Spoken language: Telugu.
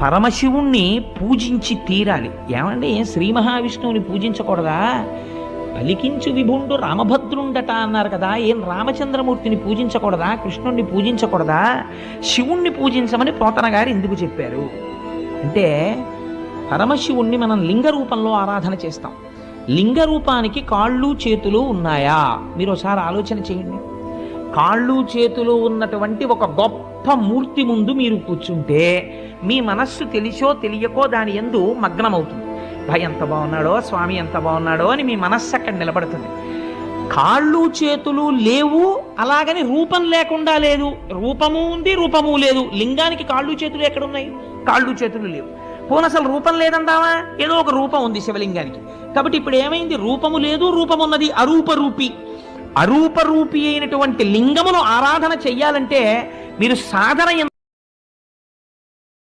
పరమశివుణ్ణి పూజించి తీరాలి. ఏమండి, శ్రీ మహావిష్ణువుని పూజించకూడదా? పలికించు విభుండు రామభద్రుండట అన్నారు కదా, ఏం రామచంద్రమూర్తిని పూజించకూడదా? కృష్ణుణ్ణి పూజించకూడదా? శివుణ్ణి పూజించమని పోతన గారు ఎందుకు చెప్పారు అంటే, పరమశివుణ్ణి మనం లింగ రూపంలో ఆరాధన చేస్తాం. లింగ రూపానికి కాళ్ళు చేతులు ఉన్నాయా? మీరు ఒకసారి ఆలోచన చేయండి. కాళ్ళు చేతులు ఉన్నటువంటి ఒక గొప్ప మూర్తి ముందు మీరు కూర్చుంటే మీ మనస్సు తెలిసో తెలియకో దాని యందు మగ్నమవుతుంది. భయ ఎంత బాగున్నాడో, స్వామి ఎంత బాగున్నాడో అని మీ మనస్సు అక్కడ నిలబడుతుంది. కాళ్ళు చేతులు లేవు, అలాగని రూపం లేకుండా లేదు. రూపము ఉంది, రూపము లేదు. లింగానికి కాళ్ళు చేతులు ఎక్కడున్నాయి? కాళ్ళు చేతులు లేవు. పోనీ అసలు రూపం లేదంటావా? ఏదో ఒక రూపం ఉంది శివలింగానికి. కాబట్టి ఇప్పుడు ఏమైంది? రూపము లేదు, రూపమున్నది. అరూపరూపి. అరూపరూపి అయినటువంటి లింగమును ఆరాధన చెయ్యాలంటే మీరు సాధన